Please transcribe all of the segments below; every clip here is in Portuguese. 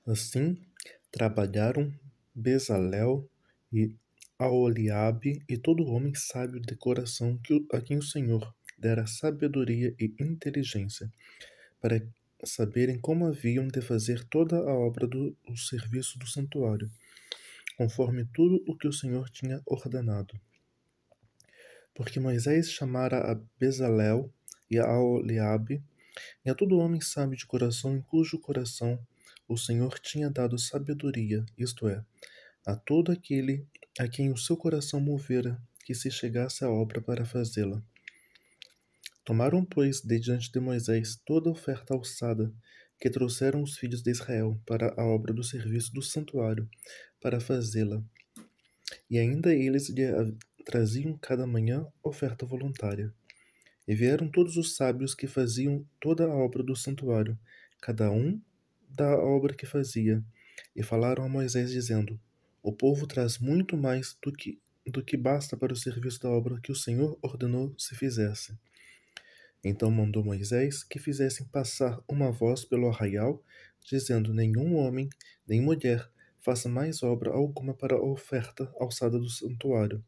Assim trabalharam Bezalel e Aholiabe e todo homem sábio de coração a quem o Senhor dera sabedoria e inteligência, para saberem como haviam de fazer toda a obra do serviço do santuário, conforme tudo o que o Senhor tinha ordenado. Porque Moisés chamara a Bezalel e a Aholiabe e a todo homem sábio de coração em cujo coração o Senhor tinha dado sabedoria, isto é, a todo aquele a quem o seu coração movera que se chegasse à obra para fazê-la. Tomaram, pois, de diante de Moisés toda a oferta alçada que trouxeram os filhos de Israel para a obra do serviço do santuário, para fazê-la. E ainda eles lhe traziam cada manhã oferta voluntária. E vieram todos os sábios que faziam toda a obra do santuário, cada um da obra que fazia, e falaram a Moisés, dizendo: O povo traz muito mais do que basta para o serviço da obra que o Senhor ordenou se fizesse. Então mandou Moisés que fizessem passar uma voz pelo arraial, dizendo: Nenhum homem, nem mulher, faça mais obra alguma para a oferta alçada do santuário.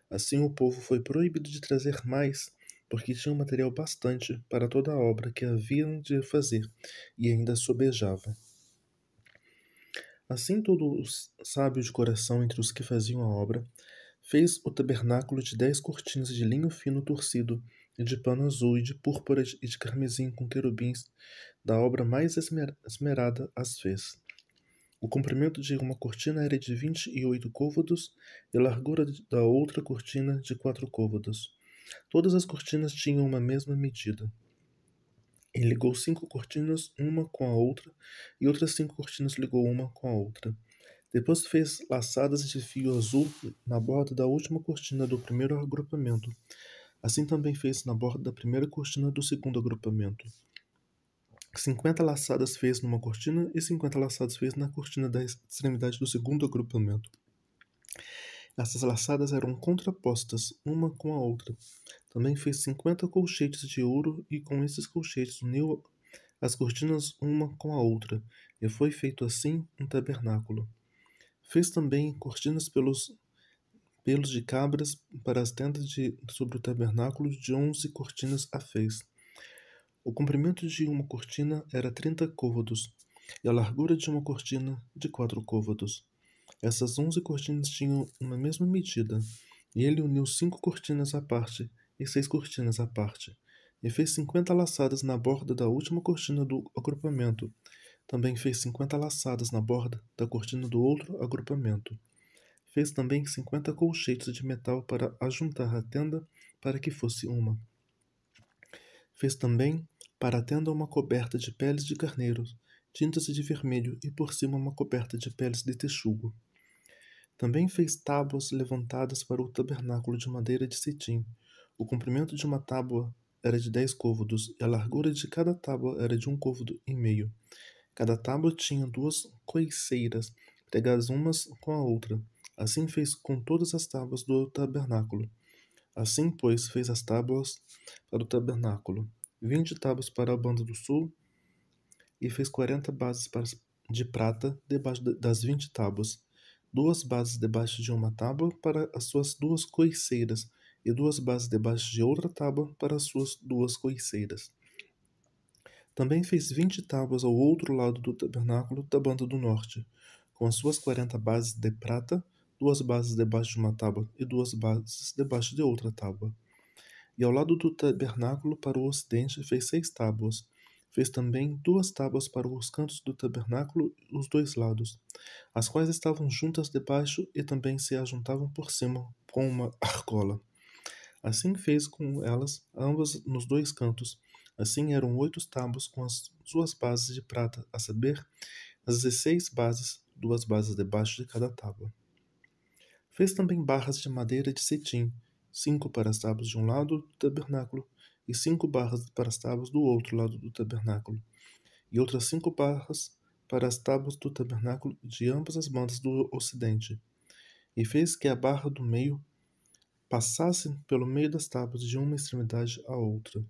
Assim o povo foi proibido de trazer mais, porque tinham material bastante para toda a obra que haviam de fazer, e ainda sobejava. Assim todo o sábio de coração entre os que faziam a obra fez o tabernáculo de 10 cortinas de linho fino torcido, e de pano azul, e de púrpura e de carmesim com querubins, da obra mais esmerada as fez. O comprimento de uma cortina era de 28 côvados, e a largura da outra cortina de 4 côvados. Todas as cortinas tinham uma mesma medida. E ligou 5 cortinas, uma com a outra, e outras 5 cortinas ligou uma com a outra. Depois fez laçadas de fio azul na borda da última cortina do primeiro agrupamento. Assim também fez na borda da primeira cortina do segundo agrupamento. 50 laçadas fez numa cortina e 50 laçadas fez na cortina da extremidade do segundo agrupamento. Essas laçadas eram contrapostas uma com a outra. Também fez 50 colchetes de ouro e com esses colchetes uniu as cortinas uma com a outra, e foi feito assim um tabernáculo. Fez também cortinas pelos de cabras para as tendas sobre o tabernáculo, de 11 cortinas a fez. O comprimento de uma cortina era 30 côvados, e a largura de uma cortina de 4 côvados. Essas 11 cortinas tinham uma mesma medida, e ele uniu 5 cortinas à parte e 6 cortinas à parte, e fez 50 laçadas na borda da última cortina do agrupamento. Também fez 50 laçadas na borda da cortina do outro agrupamento. Fez também 50 colchetes de metal para ajuntar a tenda para que fosse uma. Fez também para a tenda uma coberta de peles de carneiros, tintas de vermelho, e por cima uma coberta de peles de texugo. Também fez tábuas levantadas para o tabernáculo de madeira de cetim. O comprimento de uma tábua era de 10 côvados, e a largura de cada tábua era de 1,5 côvado. Cada tábua tinha 2 coiceiras, pregadas umas com a outra. Assim fez com todas as tábuas do tabernáculo. Assim, pois, fez as tábuas para o tabernáculo, 20 tábuas para a banda do sul, e fez 40 bases de prata debaixo das 20 tábuas, 2 bases debaixo de uma tábua para as suas 2 coiceiras, e 2 bases debaixo de outra tábua para as suas 2 coiceiras. Também fez 20 tábuas ao outro lado do tabernáculo da banda do norte, com as suas 40 bases de prata, 2 bases debaixo de uma tábua e 2 bases debaixo de outra tábua. E ao lado do tabernáculo para o ocidente fez 6 tábuas. Fez também 2 tábuas para os cantos do tabernáculo e os 2 lados, as quais estavam juntas debaixo e também se ajuntavam por cima com uma argola. Assim fez com elas, ambas nos 2 cantos. Assim eram 8 tábuas com as suas bases de prata, a saber, as 16 bases, 2 bases debaixo de cada tábua. Fez também barras de madeira de cetim, 5 para as tábuas de um lado do tabernáculo, e 5 barras para as tábuas do outro lado do tabernáculo, e outras 5 barras para as tábuas do tabernáculo de ambas as bandas do ocidente. E fez que a barra do meio passasse pelo meio das tábuas de uma extremidade à outra,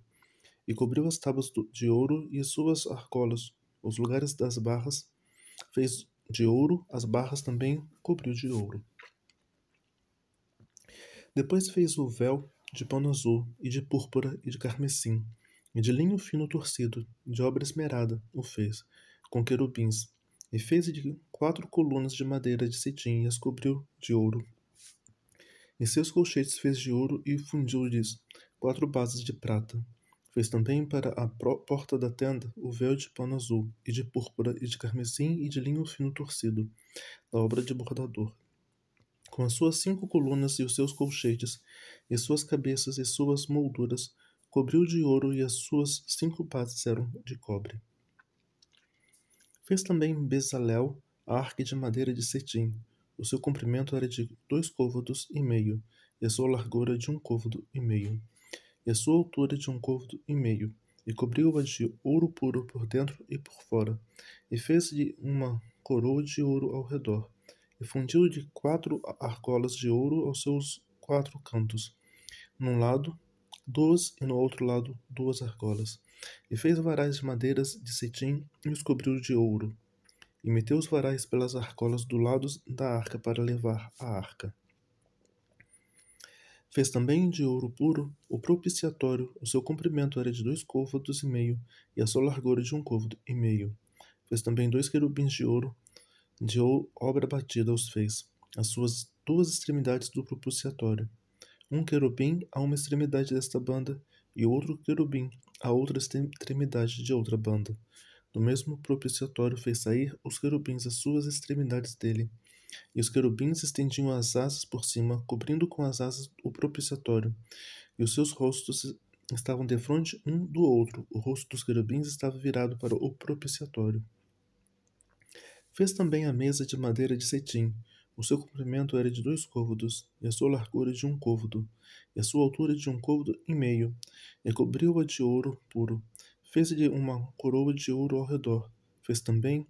e cobriu as tábuas de ouro e suas argolas, os lugares das barras, fez de ouro, as barras também cobriu de ouro. Depois fez o véu de pano azul, e de púrpura, e de carmesim, e de linho fino torcido, de obra esmerada, o fez, com querubins, e fez de 4 colunas de madeira de cetim, e as cobriu de ouro. E seus colchetes fez de ouro, e fundiu-lhes 4 bases de prata. Fez também para a porta da tenda o véu de pano azul, e de púrpura, e de carmesim, e de linho fino torcido, da obra de bordador, com as suas 5 colunas e os seus colchetes, e suas cabeças e suas molduras, cobriu de ouro, e as suas 5 bases eram de cobre. Fez também Bezalel a arca de madeira de cetim. O seu comprimento era de 2 côvados e meio, e a sua largura de 1 côvado e meio, e a sua altura de 1 côvado e meio, e cobriu-a de ouro puro por dentro e por fora, e fez-lhe uma coroa de ouro ao redor, e fundiu de 4 argolas de ouro aos seus 4 cantos, num lado 2 e no outro lado 2 argolas, e fez varais de madeiras de cetim e os cobriu de ouro, e meteu os varais pelas argolas do lado da arca para levar a arca. Fez também de ouro puro o propiciatório, o seu comprimento era de 2 côvados e meio, e a sua largura de 1 côvado e meio. Fez também 2 querubins de ouro obra batida os fez, as suas 2 extremidades do propiciatório. Um querubim a uma extremidade desta banda, e outro querubim a outra extremidade de outra banda. Do mesmo propiciatório fez sair os querubins as suas extremidades dele, e os querubins estendiam as asas por cima, cobrindo com as asas o propiciatório, e os seus rostos estavam defronte um do outro. O rosto dos querubins estava virado para o propiciatório. Fez também a mesa de madeira de cetim. O seu comprimento era de 2 côvados, e a sua largura de 1 côvado, e a sua altura de 1 côvado e meio, e cobriu-a de ouro puro. Fez-lhe uma coroa de ouro ao redor. Fez também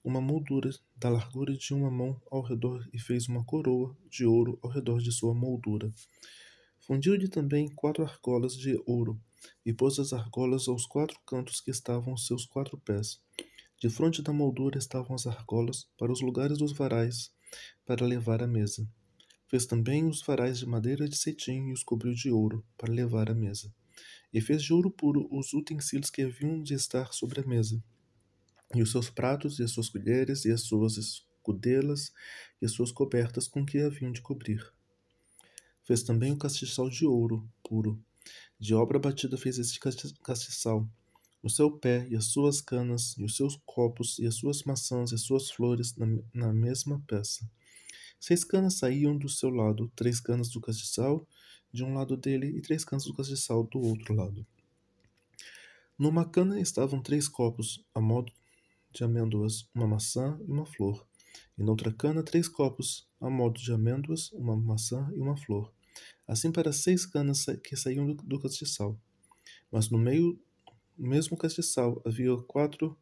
uma moldura da largura de 1 mão ao redor, e fez uma coroa de ouro ao redor de sua moldura. Fundiu-lhe também 4 argolas de ouro, e pôs as argolas aos 4 cantos que estavam aos seus 4 pés. Defronte da moldura estavam as argolas para os lugares dos varais, para levar a mesa. Fez também os varais de madeira de cetim e os cobriu de ouro, para levar a mesa. E fez de ouro puro os utensílios que haviam de estar sobre a mesa, e os seus pratos, e as suas colheres, e as suas escudelas, e as suas cobertas com que haviam de cobrir. Fez também o castiçal de ouro puro. De obra batida fez este castiçal, o seu pé e as suas canas, e os seus copos, e as suas maçãs, e as suas flores na mesma peça. 6 canas saíam do seu lado, 3 canas do castiçal de um lado dele, e 3 canas do castiçal do outro lado. Numa cana estavam 3 copos, a modo de amêndoas, uma maçã e uma flor. E noutra cana 3 copos, a modo de amêndoas, uma maçã e uma flor. Assim para 6 canas que saíam do castiçal. Mas no mesmo castiçal havia 4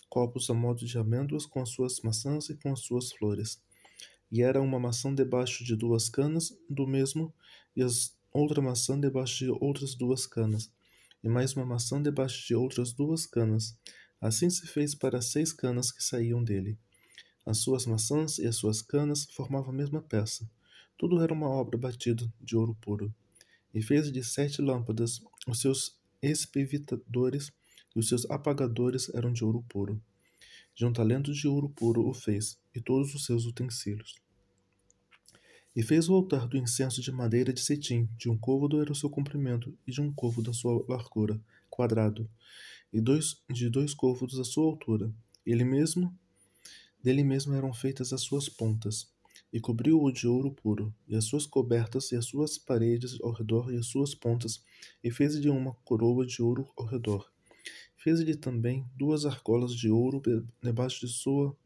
copos a modo de amêndoas, com as suas maçãs e com as suas flores. E era uma maçã debaixo de 2 canas do mesmo, e outra maçã debaixo de outras 2 canas, e mais uma maçã debaixo de outras 2 canas. Assim se fez para 6 canas que saíam dele. As suas maçãs e as suas canas formavam a mesma peça. Tudo era uma obra batida de ouro puro. E fez de 7 lâmpadas. Os seus espevitadores e os seus apagadores eram de ouro puro. De um talento de ouro puro o fez, e todos os seus utensílios. E fez o altar do incenso de madeira de cetim. De 1 côvado era o seu comprimento, e de 1 côvado a sua largura, quadrado, e de 2 côvados a sua altura. Dele mesmo eram feitas as suas pontas, e cobriu-o de ouro puro, e as suas cobertas, e as suas paredes ao redor, e as suas pontas, e fez-lhe uma coroa de ouro ao redor. Fez-lhe também 2 argolas de ouro debaixo de sua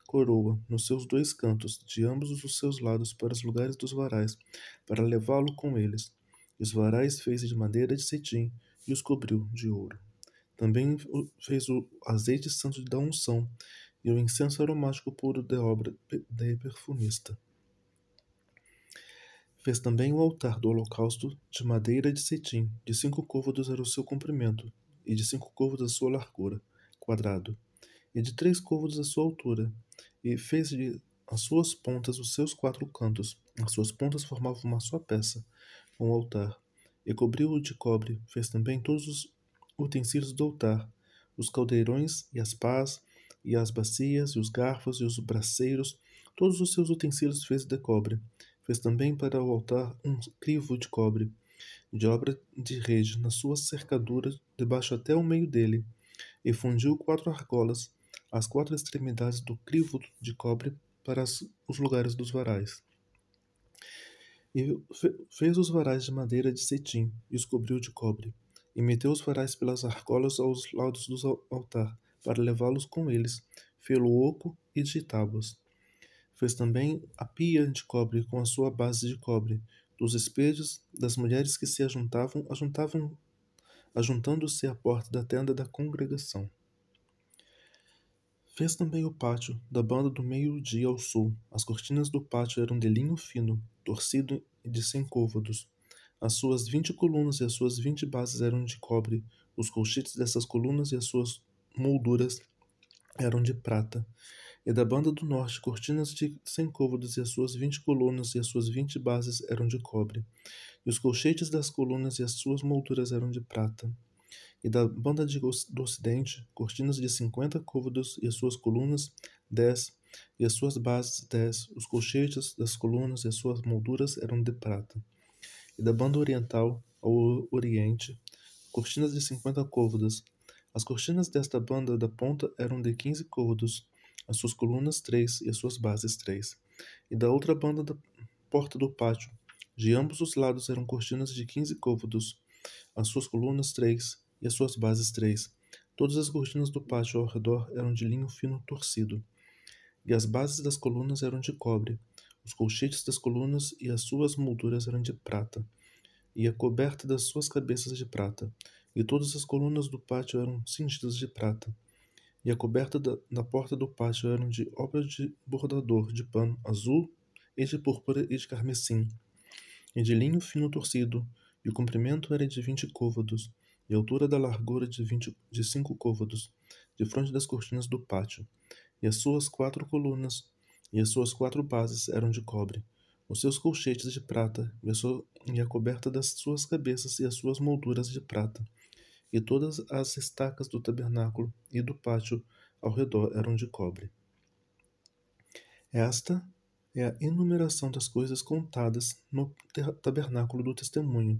coroa, nos seus 2 cantos, de ambos os seus lados, para os lugares dos varais, para levá-lo com eles. E os varais fez de madeira de cetim, e os cobriu de ouro. Também fez o azeite santo da unção, e o incenso aromático puro de obra de perfumista. Fez também o altar do holocausto de madeira de cetim. De 5 côvados era o seu comprimento, e de 5 côvados a sua largura, quadrado. e de 3 côvados a sua altura, e fez-lhe as suas pontas os seus 4 cantos. As suas pontas formavam uma só peça, com o altar, e cobriu-o de cobre. Fez também todos os utensílios do altar, os caldeirões e as pás, e as bacias, e os garfos, e os braceiros, todos os seus utensílios fez de cobre. Fez também para o altar um crivo de cobre, de obra de rede, na sua cercadura, debaixo até o meio dele, e fundiu 4 argolas, as 4 extremidades do crivo de cobre, para os lugares dos varais. E fez os varais de madeira de cetim, e os cobriu de cobre, e meteu os varais pelas argolas aos lados do altar, para levá-los com eles, fê-lo oco e de tábuas. Fez também a pia de cobre com a sua base de cobre, dos espelhos das mulheres que se ajuntando-se à porta da tenda da congregação. Fez também o pátio, da banda do meio-dia ao sul. As cortinas do pátio eram de linho fino, torcido e de 100 côvados. As suas 20 colunas e as suas 20 bases eram de cobre. Os colchetes dessas colunas e as suas molduras eram de prata. E da banda do norte, cortinas de 100 côvados e as suas 20 colunas e as suas 20 bases eram de cobre. E os colchetes das colunas e as suas molduras eram de prata. E da banda do ocidente, cortinas de 50 côvados e as suas colunas, 10, e as suas bases, 10. Os colchetes das colunas e as suas molduras eram de prata. E da banda oriental ao oriente, cortinas de 50 côvados. As cortinas desta banda da ponta eram de 15 côvados, as suas colunas 3 e as suas bases 3. E da outra banda da porta do pátio, de ambos os lados eram cortinas de 15 côvados, as suas colunas 3 e as suas bases 3. Todas as cortinas do pátio ao redor eram de linho fino torcido, e as bases das colunas eram de cobre. Os colchetes das colunas e as suas molduras eram de prata, e a coberta das suas cabeças de prata. E todas as colunas do pátio eram cingidas de prata. E a coberta da porta do pátio eram de obra de bordador, de pano azul, e de púrpura e de carmesim, e de linho fino torcido, e o comprimento era de 20 côvados, e a altura da largura de 5 côvados, de fronte das cortinas do pátio. E as suas 4 colunas e as suas 4 bases eram de cobre, os seus colchetes de prata, e a coberta das suas cabeças e as suas molduras de prata. E todas as estacas do tabernáculo e do pátio ao redor eram de cobre. Esta é a enumeração das coisas contadas no tabernáculo do testemunho,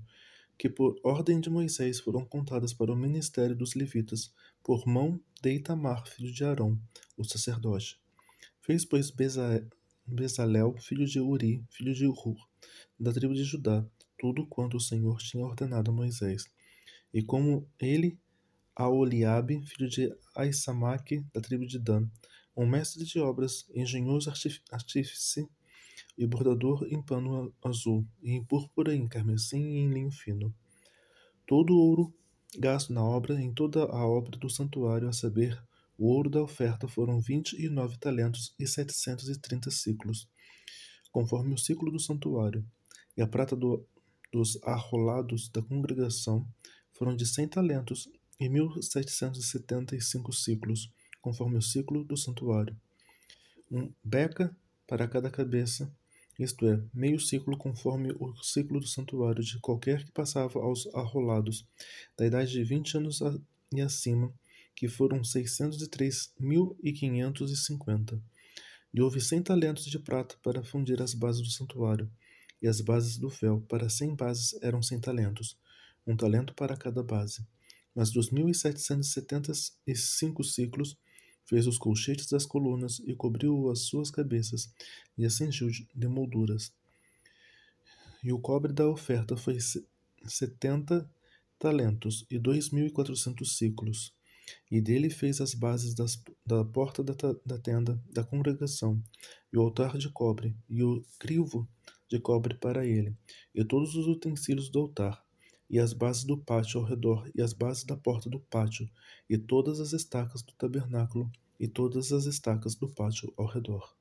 que por ordem de Moisés foram contadas para o ministério dos levitas, por mão de Itamar, filho de Arão, o sacerdote. Fez, pois, Bezalel, filho de Uri, filho de Hur, da tribo de Judá, tudo quanto o Senhor tinha ordenado a Moisés. E como ele, a Oliabe, filho de Aissamaque, da tribo de Dan, um mestre de obras, engenhoso artífice e bordador em pano azul, e em púrpura, em carmesim e em linho fino. Todo o ouro gasto na obra, em toda a obra do santuário, a saber, o ouro da oferta, foram 29 talentos e 730 siclos, conforme o ciclo do santuário. E a prata dos arrolados da congregação foram de 100 talentos e 1.775 ciclos, conforme o ciclo do santuário. Um beca para cada cabeça, isto é, meio ciclo, conforme o ciclo do santuário, de qualquer que passava aos arrolados, da idade de 20 anos e acima, que foram 603.550. E houve 100 talentos de prata para fundir as bases do santuário, e as bases do véu, para 100 bases eram 100 talentos, um talento para cada base. Mas dos 1.775 ciclos, fez os colchetes das colunas e cobriu as suas cabeças, e as cingiu de molduras. E o cobre da oferta foi 70 talentos e 2.400 ciclos. E dele fez as bases da porta da tenda da congregação, e o altar de cobre, e o crivo de cobre para ele, e todos os utensílios do altar, e as bases do pátio ao redor, e as bases da porta do pátio, e todas as estacas do tabernáculo, e todas as estacas do pátio ao redor.